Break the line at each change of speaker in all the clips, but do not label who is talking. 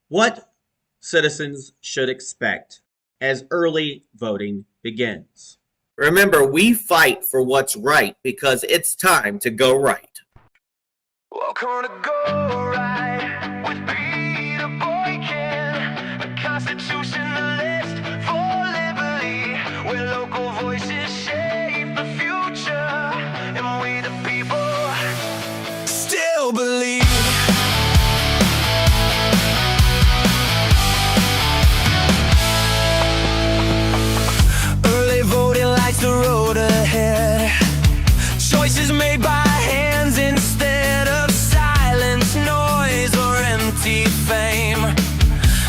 What citizens should expect as early voting begins.
Remember, we fight for what's right because it's time to go right.
Welcome to Go Right with Peter Boykin, a constitutionalist for liberty, where local voices shape the future, and we the people still believe. Early voting lights the road ahead, choices made by hands instead of silence, noise, or empty fame.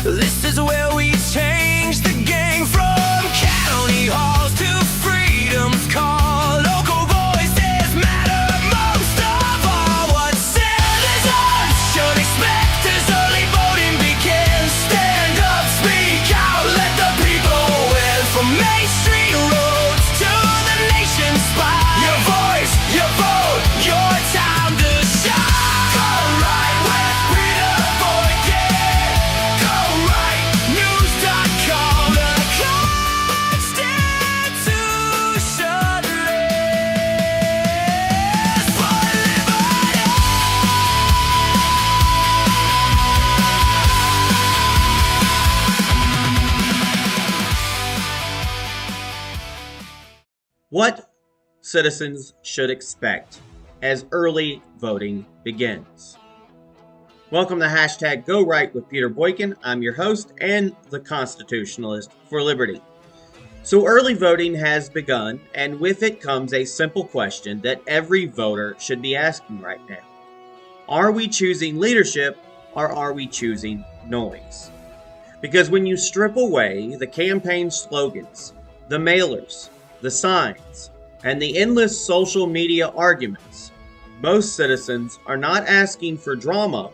This is where we change the game, from county halls to freedom's call. Local voices matter most of all. What citizens should expect as early voting begins. Stand up, speak out, let the people win. From Main Street roads to the nation's spire, your voice, your vote, your time to shine. Go right with Peter Boykin. Go right news.com. The Constitutionalist for liberty.
What citizens should expect as early voting begins. Welcome to hashtag Go Right with Peter Boykin. I'm your host and the Constitutionalist for Liberty. So early voting has begun, and with it comes a simple question that every voter should be asking right now. Are we choosing leadership or are we choosing noise? Because when you strip away the campaign slogans, the mailers, the signs, and the endless social media arguments, most citizens are not asking for drama.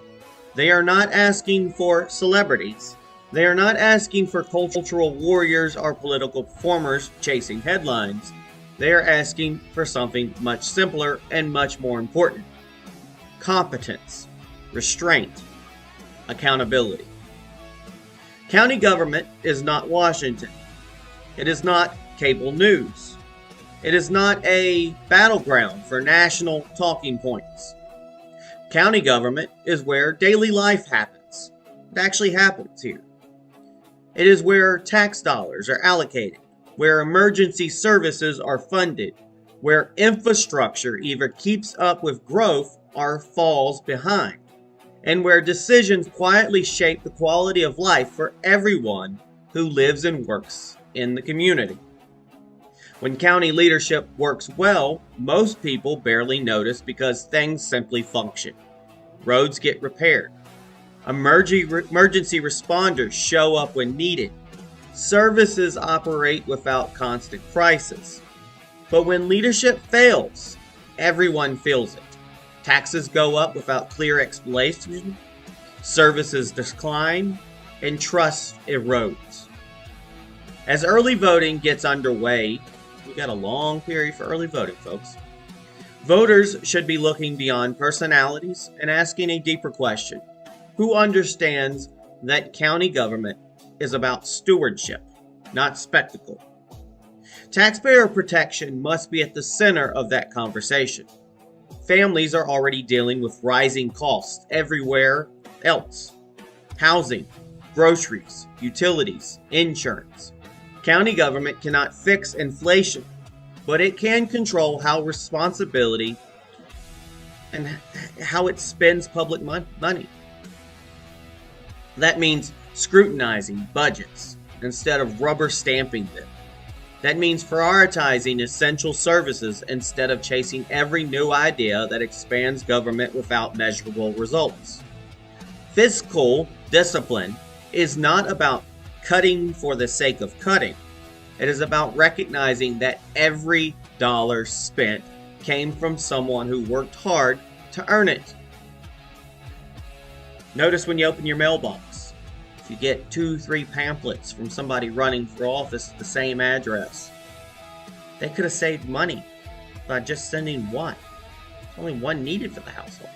They are not asking for celebrities. They are not asking for cultural warriors or political performers chasing headlines. They are asking for something much simpler and much more important: competence, restraint, accountability. County government is not Washington. It is not cable news. It is not a battleground for national talking points. County government is where daily life happens. It actually happens here. It is where tax dollars are allocated, where emergency services are funded, where infrastructure either keeps up with growth or falls behind, and where decisions quietly shape the quality of life for everyone who lives and works in the community. When county leadership works well, most people barely notice because things simply function. Roads get repaired. Emergency responders show up when needed. Services operate without constant crisis. But when leadership fails, everyone feels it. Taxes go up without clear explanation. Services decline, and trust erodes. As early voting gets underway, we got a long period for early voting, folks. Voters should be looking beyond personalities and asking a deeper question. Who understands that county government is about stewardship, not spectacle? Taxpayer protection must be at the center of that conversation. Families are already dealing with rising costs everywhere else: housing, groceries, utilities, insurance. County government cannot fix inflation, but it can control how responsibility and how it spends public money. That means scrutinizing budgets instead of rubber stamping them. That means prioritizing essential services instead of chasing every new idea that expands government without measurable results. Fiscal discipline is not about cutting for the sake of cutting. It is about recognizing that every dollar spent came from someone who worked hard to earn it. Notice when you open your mailbox, if you get 2-3 pamphlets from somebody running for office at the same address, they could have saved money by just sending one. Only one needed for the household.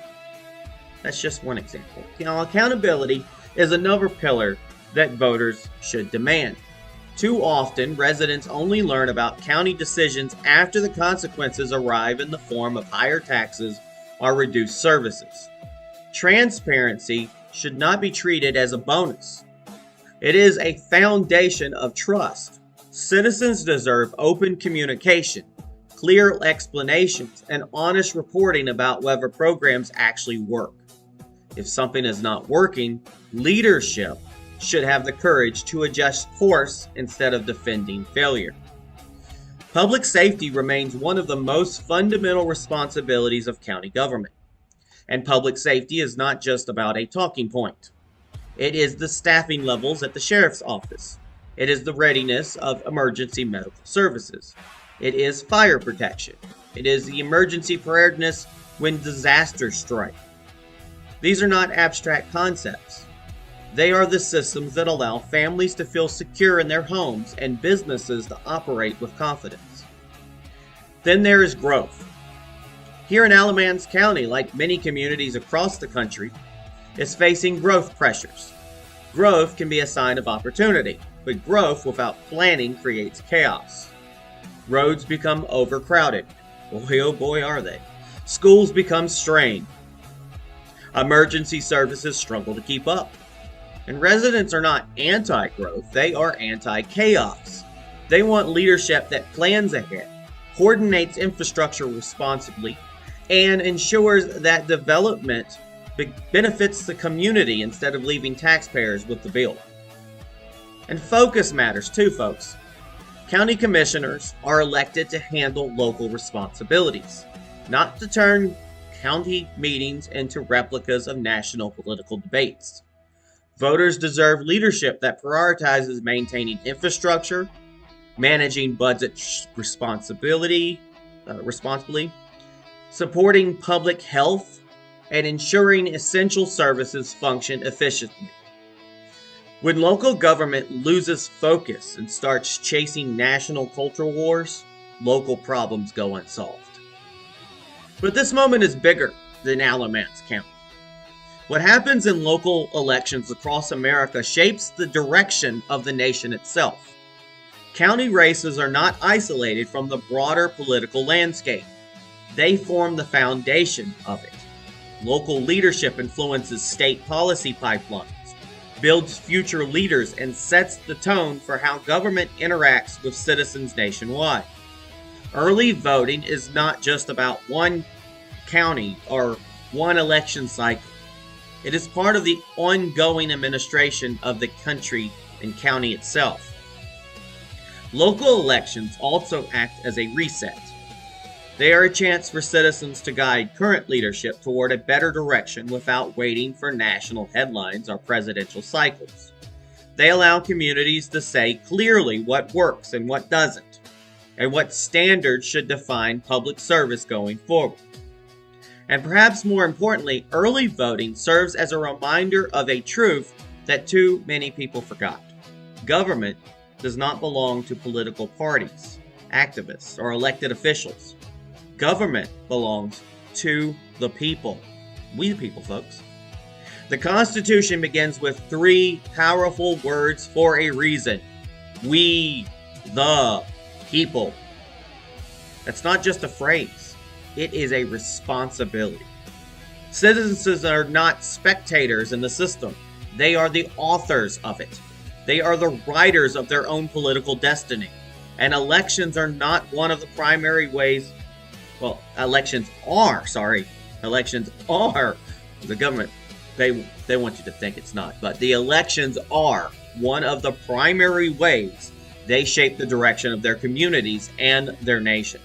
That's just one example. Accountability is another pillar that voters should demand. Too often, residents only learn about county decisions after the consequences arrive in the form of higher taxes or reduced services. Transparency should not be treated as a bonus. It is a foundation of trust. Citizens deserve open communication, clear explanations, and honest reporting about whether programs actually work. If something is not working, leadership should have the courage to adjust course instead of defending failure. Public safety remains one of the most fundamental responsibilities of county government. And public safety is not just about a talking point. It is the staffing levels at the sheriff's office. It is the readiness of emergency medical services. It is fire protection. It is the emergency preparedness when disasters strike. These are not abstract concepts. They are the systems that allow families to feel secure in their homes and businesses to operate with confidence. Then there is growth. Here in Alamance County, like many communities across the country, is facing growth pressures. Growth can be a sign of opportunity, but growth without planning creates chaos. Roads become overcrowded. Boy, oh boy, are they. Schools become strained. Emergency services struggle to keep up. And residents are not anti-growth, they are anti-chaos. They want leadership that plans ahead, coordinates infrastructure responsibly, and ensures that development benefits the community instead of leaving taxpayers with the bill. And focus matters too, folks. County commissioners are elected to handle local responsibilities, not to turn county meetings into replicas of national political debates. Voters deserve leadership that prioritizes maintaining infrastructure, managing budget responsibly, supporting public health, and ensuring essential services function efficiently. When local government loses focus and starts chasing national cultural wars, local problems go unsolved. But this moment is bigger than Alamance County. What happens in local elections across America shapes the direction of the nation itself. County races are not isolated from the broader political landscape. They form the foundation of it. Local leadership influences state policy pipelines, builds future leaders, and sets the tone for how government interacts with citizens nationwide. Early voting is not just about one county or one election cycle. It is part of the ongoing administration of the country and county itself. Local elections also act as a reset. They are a chance for citizens to guide current leadership toward a better direction without waiting for national headlines or presidential cycles. They allow communities to say clearly what works and what doesn't, and what standards should define public service going forward. And perhaps more importantly, early voting serves as a reminder of a truth that too many people forgot. Government does not belong to political parties, activists, or elected officials. Government belongs to the people. We the people, folks. The Constitution begins with three powerful words for a reason. We the people. That's not just a phrase. It is a responsibility. Citizens are not spectators in the system. They are the authors of it. They are the writers of their own political destiny. And elections are not one of the primary ways. Well, elections are the government. They want you to think it's not, but the elections are one of the primary ways they shape the direction of their communities and their nation.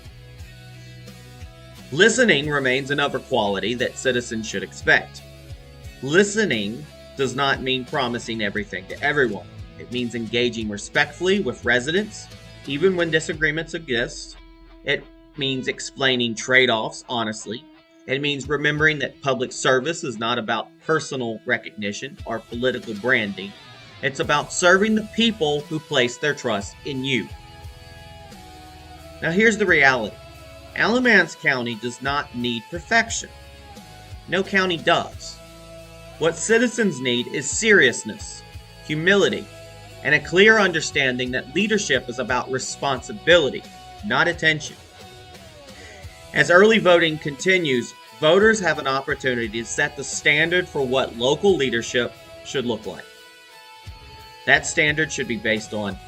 Listening remains another quality that citizens should expect. Listening does not mean promising everything to everyone. It means engaging respectfully with residents, even when disagreements exist. It means explaining trade-offs honestly. It means remembering that public service is not about personal recognition or political branding. It's about serving the people who place their trust in you. Now here's the reality. Alamance County does not need perfection. No county does. What citizens need is seriousness, humility, and a clear understanding that leadership is about responsibility, not attention. As early voting continues, voters have an opportunity to set the standard for what local leadership should look like. That standard should not be based on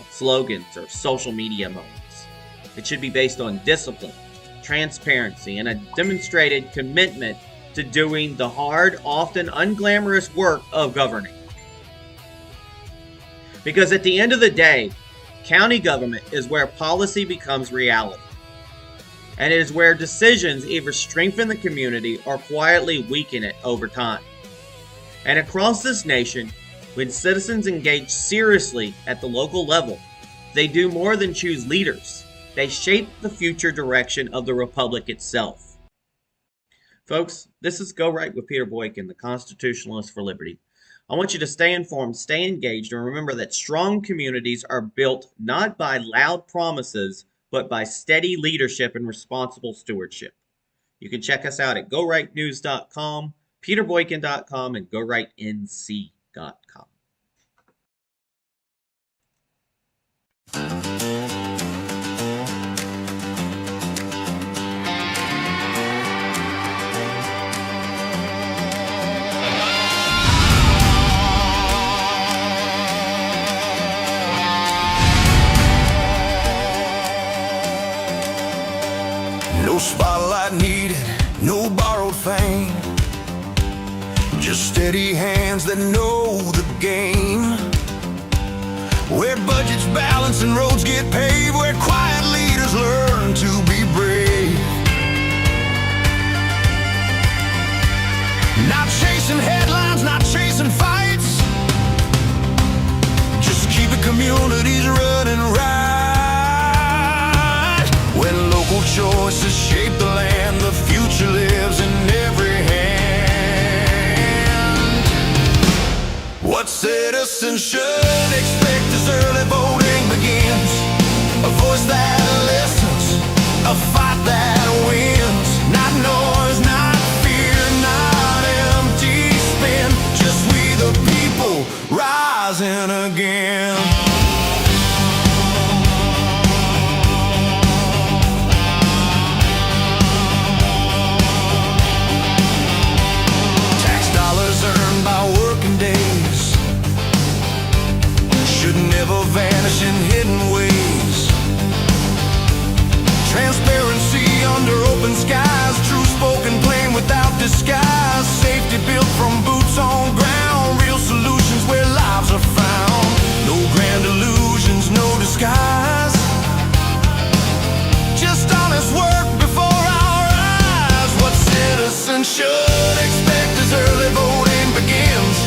slogans or social media moments. It should be based on discipline, transparency, and a demonstrated commitment to doing the hard, often unglamorous work of governing. Because at the end of the day, county government is where policy becomes reality. And it is where decisions either strengthen the community or quietly weaken it over time. And across this nation, when citizens engage seriously at the local level, they do more than choose leaders. They shape the future direction of the republic itself. Folks, this is Go Right with Peter Boykin, the Constitutionalist for Liberty. I want you to stay informed, stay engaged, and remember that strong communities are built not by loud promises, but by steady leadership and responsible stewardship. You can check us out at gorightnews.com, peterboykin.com, and gorightnc.com.
No spotlight needed, no borrowed fame. Just steady hands that know the game. Where budgets balance and roads get paved, where quiet leaders learn to be brave. Not chasing headlines, not chasing fights, just keeping communities running right. When local choices shape the land, the future lives in every hand. What citizens should expect as early voting begins: a voice that listens, a fight that wins. Not noise, not fear, not empty spin, just we the people rising again. Vanish in hidden ways. Transparency under open skies, true spoken plain without disguise. Safety built from boots on ground, real solutions where lives are found. No grand illusions, no disguise, just honest work before our eyes. What citizens should expect as early voting begins: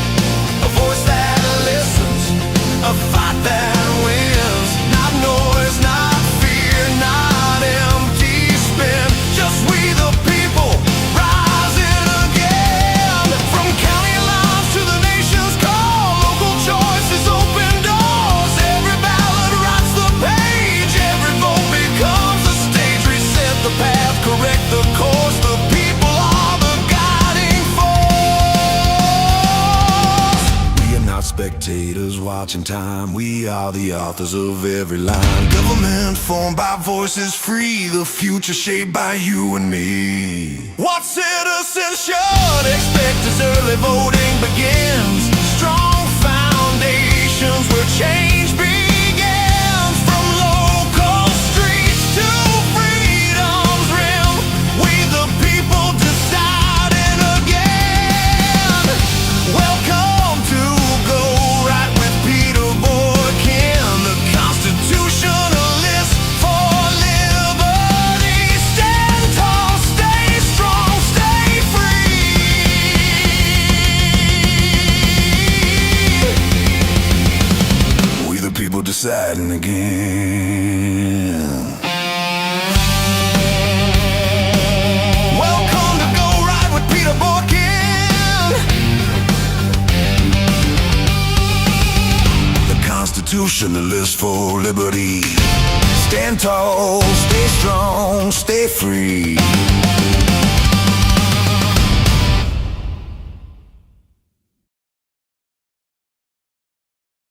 a voice that listens, a fight that wins. Not noise, not fear, not empty spin, just we the people rising again. From county lines to the nation's call, local choices open doors. Every ballot writes the page, every vote becomes a stage. Reset the path, correct the course. The people are the guiding force. We are not spectators watching time, we are the authors of every line. Government formed by voices free, the future shaped by you and me. What citizens should expect as early voting begins: strong foundations where change begins. From local streets to freedom's rim, we the people deciding again. Welcome to Go Right with Peter Boykin, the Constitutionalist for Liberty. Stand tall, stay strong, stay free. We the people deciding again. Welcome to Go Right with Peter Boykin, the Constitutionalist for Liberty. Stand tall, stay strong, stay free.